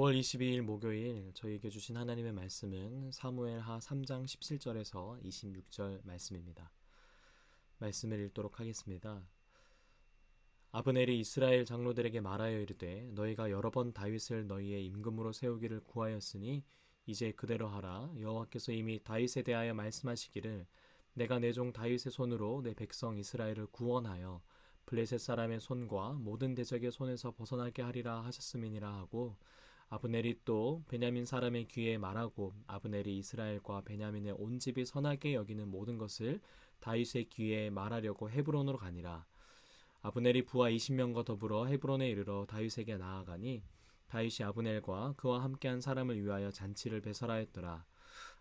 3월 22일 목요일 저희에게 주신 하나님의 말씀은 사무엘하 3장 17절에서 26절 말씀입니다. 말씀을 읽도록 하겠습니다. 아브넬이 이스라엘 장로들에게 말하여 이르되 너희가 여러 번 다윗을 너희의 임금으로 세우기를 구하였으니 이제 그대로 하라. 여호와께서 이미 다윗에 대하여 말씀하시기를 내가 내 종 다윗의 손으로 내 백성 이스라엘을 구원하여 블레셋 사람의 손과 모든 대적의 손에서 벗어나게 하리라 하셨음이니라 하고 아브넬이 또 베냐민 사람의 귀에 말하고 아브넬이 이스라엘과 베냐민의 온 집이 선하게 여기는 모든 것을 다윗의 귀에 말하려고 헤브론으로 가니라. 아브넬이 부하 20명과 더불어 헤브론에 이르러 다윗에게 나아가니 다윗이 아브넬과 그와 함께한 사람을 위하여 잔치를 배설하였더라.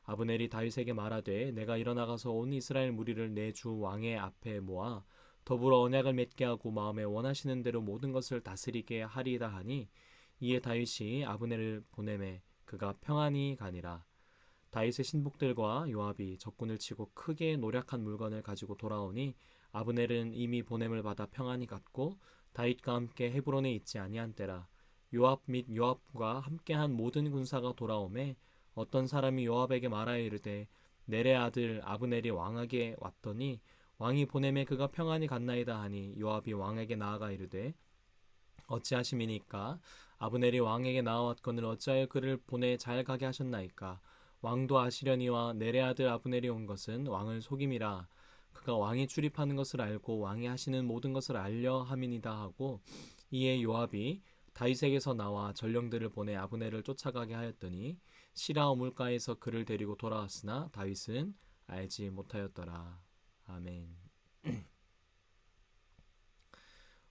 아브넬이 다윗에게 말하되 내가 일어나가서 온 이스라엘 무리를 내 주 왕의 앞에 모아 더불어 언약을 맺게 하고 마음에 원하시는 대로 모든 것을 다스리게 하리이다 하니 이에 다윗이 아브넬을 보내매 그가 평안히 가니라. 다윗의 신복들과 요압이 적군을 치고 크게 노력한 물건을 가지고 돌아오니 아브넬은 이미 보냄을 받아 평안히 갔고 다윗과 함께 헤브론에 있지 아니한 때라. 요압 및 요압과 함께한 모든 군사가 돌아오매 어떤 사람이 요압에게 말하여 이르되 넬의 아들 아브넬이 왕에게 왔더니 왕이 보냄에 그가 평안히 갔나이다 하니 요압이 왕에게 나아가 이르되 어찌하심이니까 아브넬이 왕에게 나아왔거늘 어찌하여 그를 보내 잘 가게 하셨나이까. 왕도 아시려니와 넬의 아들 아브넬이 온 것은 왕을 속임이라. 그가 왕이 출입하는 것을 알고 왕이 하시는 모든 것을 알려 함이니이다 하고 이에 요압이 다윗에게서 나와 전령들을 보내 아브넬을 쫓아가게 하였더니 시라 우물가에서 그를 데리고 돌아왔으나 다윗은 알지 못하였더라. 아멘.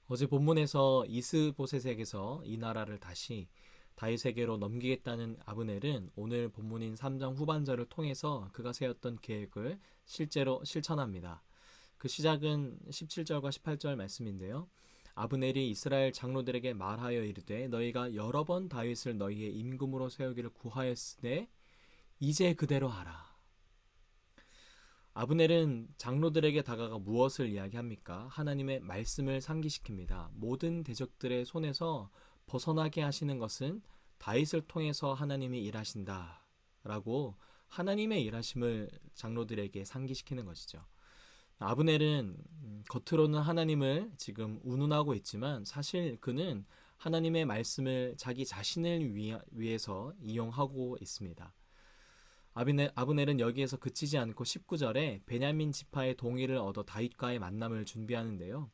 어제 본문에서 이스보셋에게서 이 나라를 다시 다윗에게로 넘기겠다는 아브넬은 오늘 본문인 3장 후반절을 통해서 그가 세웠던 계획을 실제로 실천합니다. 그 시작은 17절과 18절 말씀인데요. 아브넬이 이스라엘 장로들에게 말하여 이르되 너희가 여러 번 다윗을 너희의 임금으로 세우기를 구하였으되 이제 그대로 하라. 아브넬은 장로들에게 다가가 무엇을 이야기합니까? 하나님의 말씀을 상기시킵니다. 모든 대적들의 손에서 벗어나게 하시는 것은 다윗을 통해서 하나님이 일하신다 라고 하나님의 일하심을 장로들에게 상기시키는 것이죠. 아브넬은 겉으로는 하나님을 지금 운운하고 있지만 사실 그는 하나님의 말씀을 자기 자신을 위해서 이용하고 있습니다. 아브넬은 여기에서 그치지 않고 19절에 베냐민 지파의 동의를 얻어 다윗과의 만남을 준비하는데요.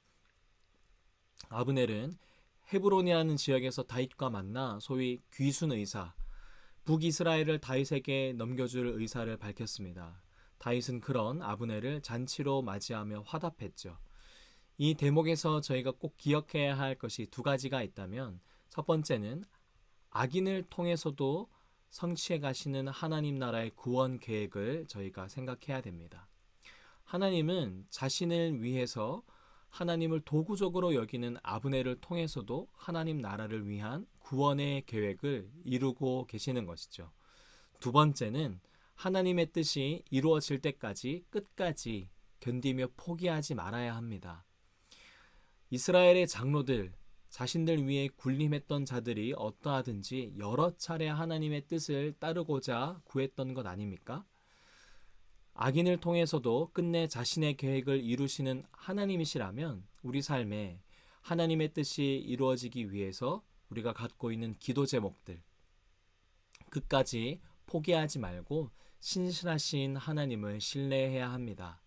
아브넬은 헤브론이라는 지역에서 다윗과 만나 소위 귀순 의사, 북이스라엘을 다윗에게 넘겨줄 의사를 밝혔습니다. 다윗은 그런 아브넬을 잔치로 맞이하며 화답했죠. 이 대목에서 저희가 꼭 기억해야 할 것이 두 가지가 있다면 첫 번째는 악인을 통해서도 성취해 가시는 하나님 나라의 구원 계획을 저희가 생각해야 됩니다. 하나님은 자신을 위해서 하나님을 도구적으로 여기는 아브넬을 통해서도 하나님 나라를 위한 구원의 계획을 이루고 계시는 것이죠. 두 번째는 하나님의 뜻이 이루어질 때까지 끝까지 견디며 포기하지 말아야 합니다. 이스라엘의 장로들, 자신들 위해 군림했던 자들이 어떠하든지 여러 차례 하나님의 뜻을 따르고자 구했던 것 아닙니까? 악인을 통해서도 끝내 자신의 계획을 이루시는 하나님이시라면 우리 삶에 하나님의 뜻이 이루어지기 위해서 우리가 갖고 있는 기도 제목들 끝까지 포기하지 말고 신실하신 하나님을 신뢰해야 합니다.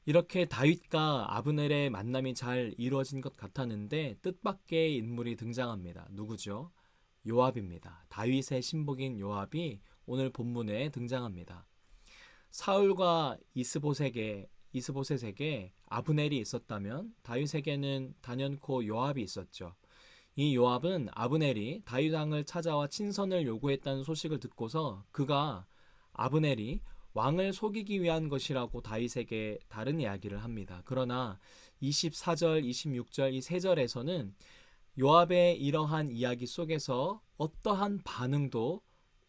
이렇게 다윗과 아브넬의 만남이 잘 이루어진 것 같았는데 뜻밖의 인물이 등장합니다. 누구죠? 요압입니다. 다윗의 신복인 요압이 오늘 본문에 등장합니다. 사울과 이스보셋에게 아브넬이 있었다면 다윗에게는 단연코 요압이 있었죠. 이 요압은 아브넬이 다윗 왕을 찾아와 친선을 요구했다는 소식을 듣고서 그가 아브넬이 왕을 속이기 위한 것이라고 다윗에게 다른 이야기를 합니다. 그러나 24절, 26절 이 세 절에서는 요압의 이러한 이야기 속에서 어떠한 반응도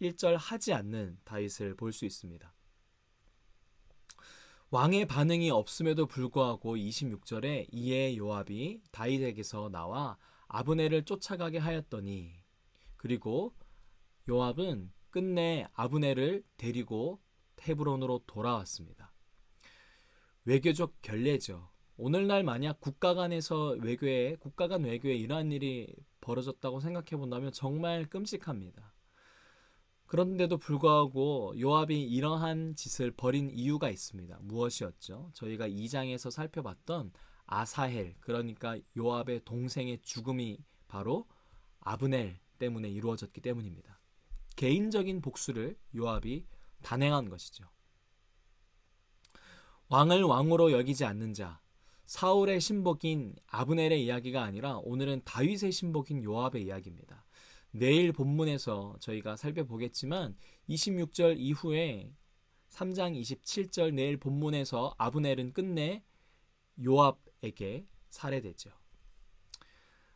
1절 하지 않는 다윗을 볼 수 있습니다. 왕의 반응이 없음에도 불구하고 26절에 이에 요압이 다윗에게서 나와 아브넬을 쫓아가게 하였더니 그리고 요압은 끝내 아브넬을 데리고 헤브론으로 돌아왔습니다. 외교적 결례죠. 오늘날 만약 국가 간 외교에 이러한 일이 벌어졌다고 생각해 본다면 정말 끔찍합니다. 그런데도 불구하고 요압이 이러한 짓을 벌인 이유가 있습니다. 무엇이었죠? 저희가 2장에서 살펴봤던 아사헬, 그러니까 요압의 동생의 죽음이 바로 아브넬 때문에 이루어졌기 때문입니다. 개인적인 복수를 요압이 단행한 것이죠. 왕을 왕으로 여기지 않는 자, 사울의 신복인 아브넬의 이야기가 아니라 오늘은 다윗의 신복인 요압의 이야기입니다. 내일 본문에서 저희가 살펴보겠지만 26절 이후에 3장 27절 내일 본문에서 아브넬은 끝내 요압에게 살해되죠.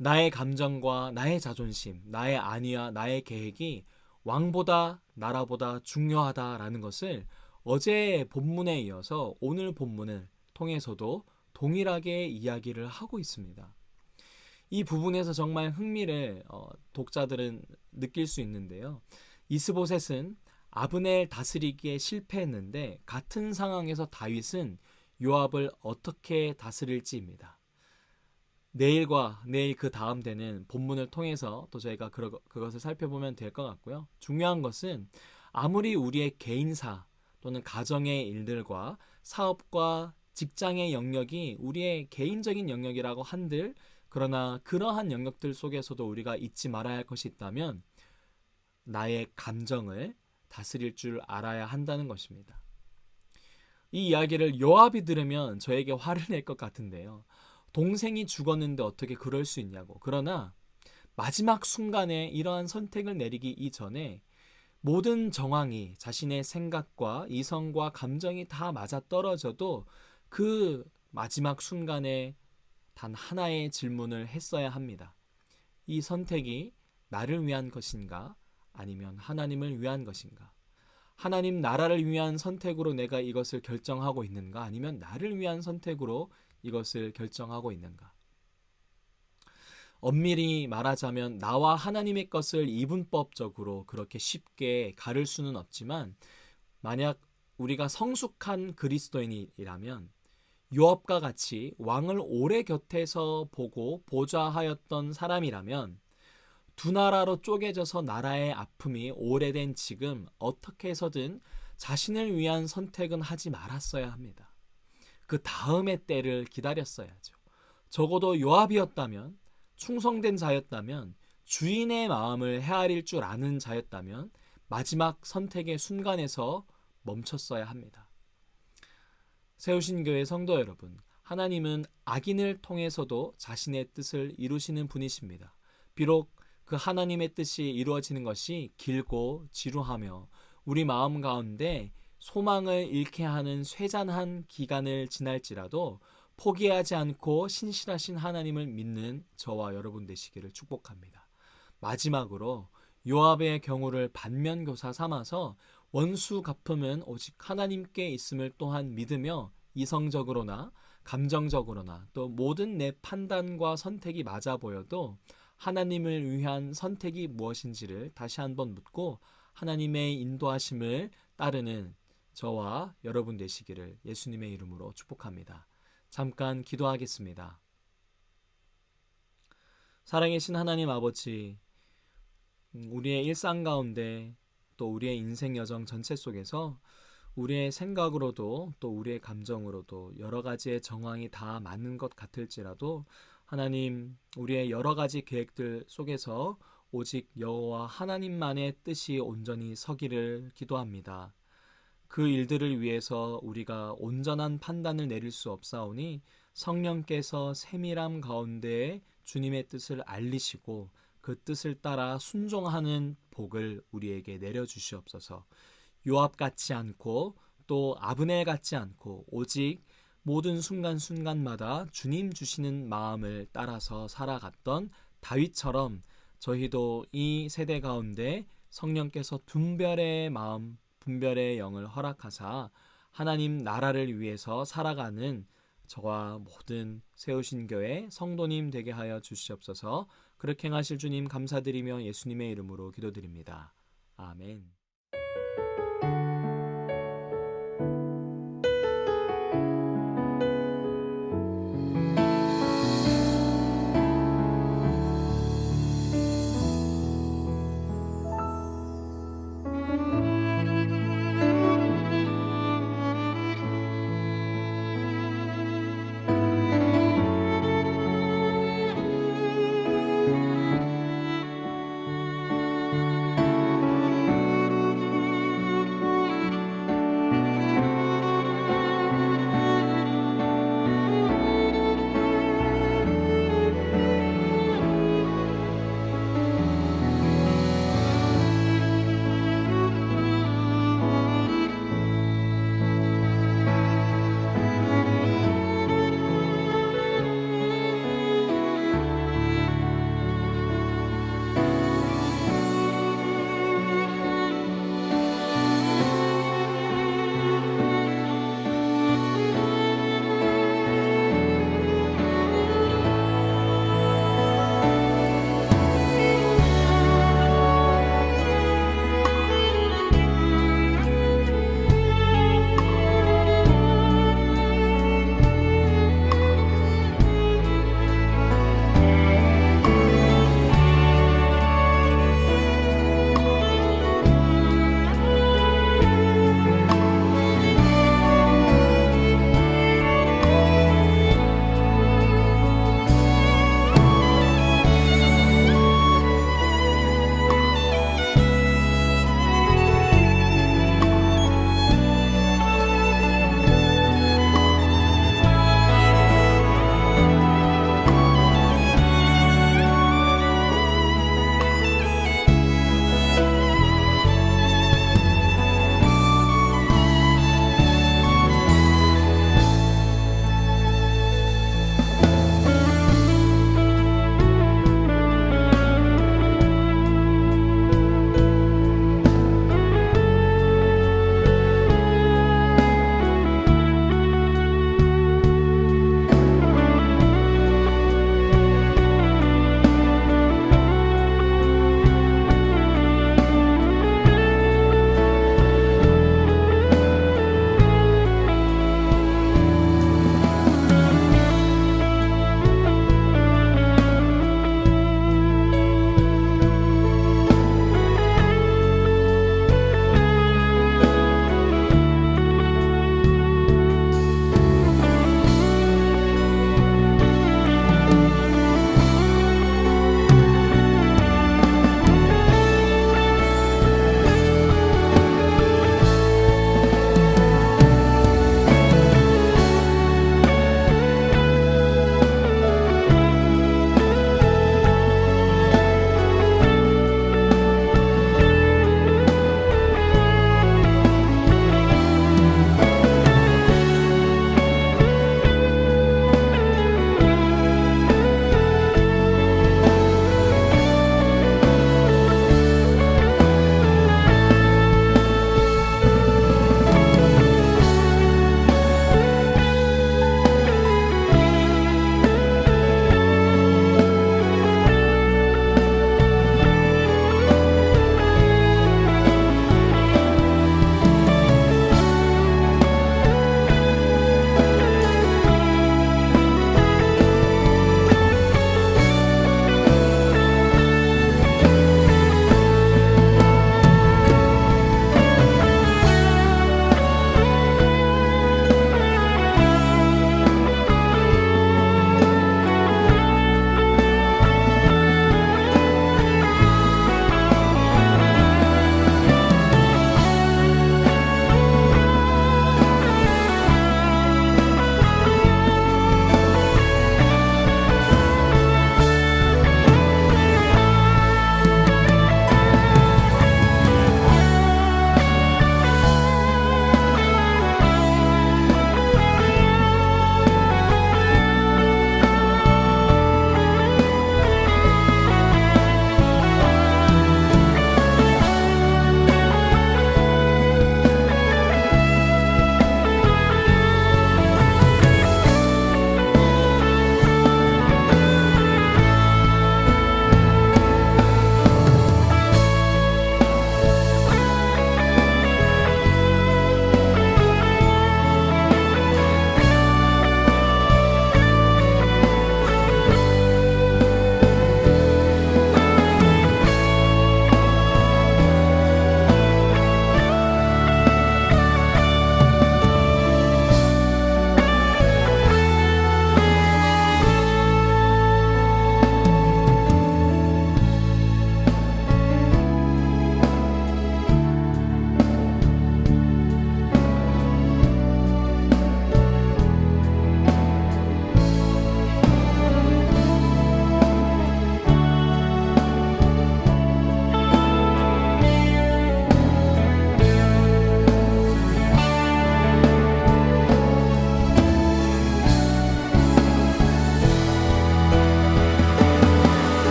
나의 감정과 나의 자존심, 나의 안위와 나의 계획이 왕보다 나라보다 중요하다라는 것을 어제 본문에 이어서 오늘 본문을 통해서도 동일하게 이야기를 하고 있습니다. 이 부분에서 정말 흥미를 독자들은 느낄 수 있는데요. 이스보셋은 아브넬 다스리기에 실패했는데 같은 상황에서 다윗은 요압을 어떻게 다스릴지입니다. 내일과 내일 그 다음 되는 본문을 통해서 또 저희가 그것을 살펴보면 될 것 같고요. 중요한 것은 아무리 우리의 개인사 또는 가정의 일들과 사업과 직장의 영역이 우리의 개인적인 영역이라고 한들, 그러나 그러한 영역들 속에서도 우리가 잊지 말아야 할 것이 있다면 나의 감정을 다스릴 줄 알아야 한다는 것입니다. 이 이야기를 요압이 들으면 저에게 화를 낼 것 같은데요. 동생이 죽었는데 어떻게 그럴 수 있냐고. 그러나 마지막 순간에 이러한 선택을 내리기 이전에 모든 정황이 자신의 생각과 이성과 감정이 다 맞아떨어져도 그 마지막 순간에 단 하나의 질문을 했어야 합니다. 이 선택이 나를 위한 것인가? 아니면 하나님을 위한 것인가? 하나님 나라를 위한 선택으로 내가 이것을 결정하고 있는가? 아니면 나를 위한 선택으로 이것을 결정하고 있는가? 엄밀히 말하자면 나와 하나님의 것을 이분법적으로 그렇게 쉽게 가를 수는 없지만, 만약 우리가 성숙한 그리스도인이라면 요압과 같이 왕을 오래 곁에서 보고 보좌하였던 사람이라면 두 나라로 쪼개져서 나라의 아픔이 오래된 지금 어떻게 해서든 자신을 위한 선택은 하지 말았어야 합니다. 그 다음의 때를 기다렸어야죠. 적어도 요압이었다면, 충성된 자였다면, 주인의 마음을 헤아릴 줄 아는 자였다면 마지막 선택의 순간에서 멈췄어야 합니다. 세우신 교회 성도 여러분, 하나님은 악인을 통해서도 자신의 뜻을 이루시는 분이십니다. 비록 그 하나님의 뜻이 이루어지는 것이 길고 지루하며 우리 마음 가운데 소망을 잃게 하는 쇠잔한 기간을 지날지라도 포기하지 않고 신실하신 하나님을 믿는 저와 여러분 되시기를 축복합니다. 마지막으로 요압의 경우를 반면교사 삼아서 원수 갚음은 오직 하나님께 있음을 또한 믿으며 이성적으로나 감정적으로나 또 모든 내 판단과 선택이 맞아 보여도 하나님을 위한 선택이 무엇인지를 다시 한번 묻고 하나님의 인도하심을 따르는 저와 여러분 되시기를 예수님의 이름으로 축복합니다. 잠깐 기도하겠습니다. 사랑이신 하나님 아버지, 우리의 일상 가운데 또 우리의 인생 여정 전체 속에서 우리의 생각으로도 또 우리의 감정으로도 여러 가지의 정황이 다 맞는 것 같을지라도 하나님, 우리의 여러 가지 계획들 속에서 오직 여호와 하나님만의 뜻이 온전히 서기를 기도합니다. 그 일들을 위해서 우리가 온전한 판단을 내릴 수 없사오니 성령께서 세밀함 가운데 주님의 뜻을 알리시고 그 뜻을 따라 순종하는 복을 우리에게 내려주시옵소서. 요압 같지 않고 또 아브넬 같지 않고 오직 모든 순간순간마다 주님 주시는 마음을 따라서 살아갔던 다윗처럼 저희도 이 세대 가운데 성령께서 분별의 마음, 분별의 영을 허락하사 하나님 나라를 위해서 살아가는 저와 모든 세우신 교회 성도님 되게 하여 주시옵소서. 그렇게 행하실 주님 감사드리며 예수님의 이름으로 기도드립니다. 아멘.